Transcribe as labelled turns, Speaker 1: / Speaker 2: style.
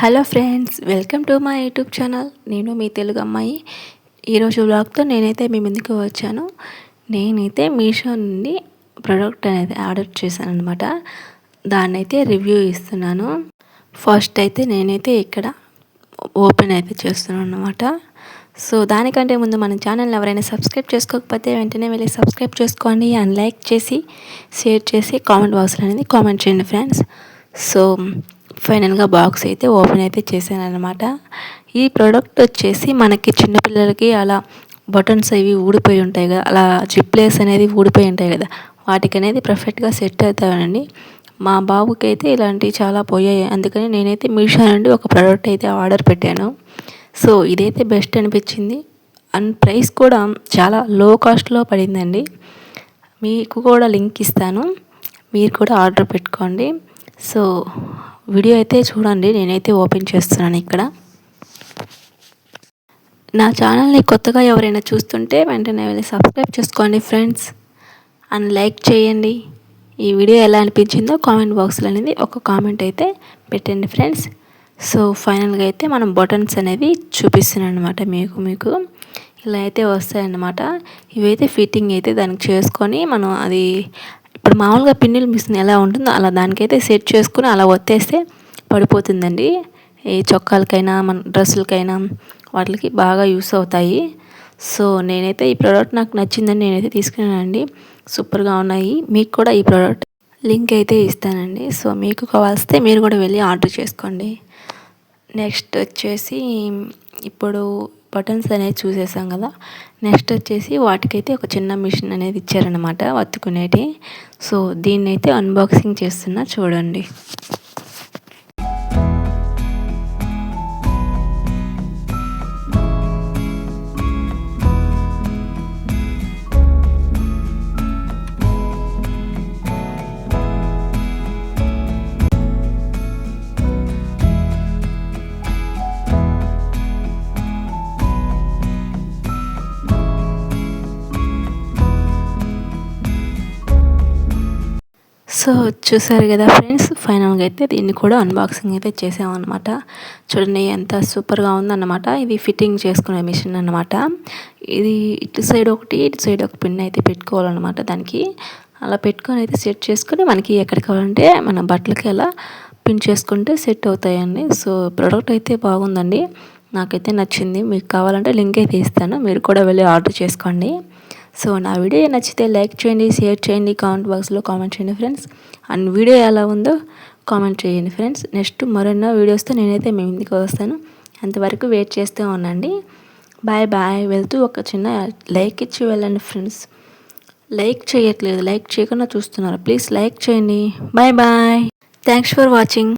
Speaker 1: Hello friends, welcome to my YouTube channel. నేను మీ తెలుగు అమ్మాయి. ఈరోజు వ్లాగ్తో నేనైతే మీ ముందుకు వచ్చాను. నేనైతే మీషో నుండి ప్రోడక్ట్ అనేది ఆర్డర్ చేశాను అనమాట. దాన్ని అయితే రివ్యూ ఇస్తున్నాను. ఫస్ట్ అయితే నేనైతే ఇక్కడ ఓపెన్ అయితే చేస్తున్నాను అనమాట. సో దానికంటే ముందు మన ఛానల్ని ఎవరైనా సబ్స్క్రైబ్ చేసుకోకపోతే వెంటనే వెళ్ళి సబ్స్క్రైబ్ చేసుకోండి అండ్ లైక్ చేసి షేర్ చేసి కామెంట్ బాక్స్లో అనేది కామెంట్ చేయండి ఫ్రెండ్స్. సో ఫైనల్గా బాక్స్ అయితే ఓపెన్ అయితే చేశాను అనమాట. ఈ ప్రోడక్ట్ వచ్చేసి మనకి చిన్నపిల్లలకి అలా బటన్స్ అవి ఊడిపోయి ఉంటాయి కదా, అలా జిప్లేస్ అనేది ఊడిపోయి ఉంటాయి కదా, వాటికి అనేది పర్ఫెక్ట్గా సెట్ అవుతాయండి. మా బాబుకి అయితే ఇలాంటివి చాలా పోయాయి. అందుకని నేనైతే మీషో నుండి ఒక ప్రోడక్ట్ అయితే ఆర్డర్ పెట్టాను. సో ఇదైతే బెస్ట్ అనిపించింది అండ్ ప్రైస్ కూడా చాలా లో కాస్ట్లో పడిందండి. మీకు కూడా లింక్ ఇస్తాను, మీరు కూడా ఆర్డర్ పెట్టుకోండి. సో వీడియో అయితే చూడండి. నేనైతే ఓపెన్ చేస్తున్నాను. ఇక్కడ నా ఛానల్ని కొత్తగా ఎవరైనా చూస్తుంటే వెంటనే వెళ్ళి సబ్స్క్రైబ్ చేసుకోండి ఫ్రెండ్స్ అండ్ లైక్ చేయండి. ఈ వీడియో ఎలా అనిపించిందో కామెంట్ బాక్స్లో అనేది ఒక కామెంట్ అయితే పెట్టండి ఫ్రెండ్స్. సో ఫైనల్గా అయితే మనం బటన్స్ అనేవి చూపిస్తున్నాను అనమాట. మీకు ఇలా అయితే వస్తాయన్నమాట. ఇవైతే ఫిట్టింగ్ అయితే దానికి చేసుకొని మనం అది ఇప్పుడు మామూలుగా పిన్నులు మిషన్ ఎలా ఉంటుందో అలా దానికైతే సెట్ చేసుకుని అలా ఒత్తేస్తే పడిపోతుందండి. ఈ చొక్కాలకైనా మన డ్రెస్సులకైనా వాటికి బాగా యూస్ అవుతాయి. సో నేనైతే ఈ ప్రోడక్ట్ నాకు నచ్చిందని నేనైతే తీసుకున్నానండి. సూపర్గా ఉన్నాయి. మీకు కూడా ఈ ప్రోడక్ట్ లింక్ అయితే ఇస్తానండి. సో మీకు కావాల్స్తే మీరు కూడా వెళ్ళి ఆర్డర్ చేసుకోండి. నెక్స్ట్ వచ్చేసి ఇప్పుడు బటన్స్ అనేది చూసేసాం కదా, నెక్స్ట్ వచ్చేసి వాటికైతే ఒక చిన్న మిషన్ అనేది ఇచ్చారనమాట వత్తుకునేటి. సో దీన్ని అయితే అన్బాక్సింగ్ చేస్తున్నా చూడండి. సో చూసారు కదా ఫ్రెండ్స్, ఫైనల్గా అయితే దీన్ని కూడా అన్బాక్సింగ్ అయితే చేసామన్నమాట. చూడండి ఎంత సూపర్గా ఉందన్నమాట. ఇది ఫిట్టింగ్ చేసుకునే మిషన్ అన్నమాట. ఇది ఇటు సైడ్ ఒకటి ఇటు సైడ్ ఒక పిన్ అయితే పెట్టుకోవాలన్నమాట. దానికి అలా పెట్టుకొని అయితే సెట్ చేసుకొని మనకి ఎక్కడికి కావాలంటే మన బట్టలకి అలా పిన్ చేసుకుంటే సెట్ అవుతాయండి. సో ప్రోడక్ట్ అయితే బాగుందండి, నాకైతే నచ్చింది. మీకు కావాలంటే లింక్ అయితే ఇస్తాను, మీరు కూడా వెళ్ళి ఆర్డర్ చేసుకోండి. సో నా వీడియో నచ్చితే లైక్ చేయండి, షేర్ చేయండి, కామెంట్ బాక్స్లో కామెంట్ చేయండి ఫ్రెండ్స్. అండ్ వీడియో ఎలా ఉందో కామెంట్ చేయండి ఫ్రెండ్స్. నెక్స్ట్ మరెన్నో వీడియోస్తో నేనైతే మీ ముందుకు వస్తాను. అంతవరకు వెయిట్ చేస్తూ ఉండండి. Bye bye. వెళ్తూ ఒక చిన్న లైక్ ఇచ్చి వెళ్ళండి ఫ్రెండ్స్. లైక్ చేయట్లేదు, లైక్ చేయకుండా చూస్తున్నారు. ప్లీజ్ లైక్ చేయండి. Bye bye. Thanks for watching.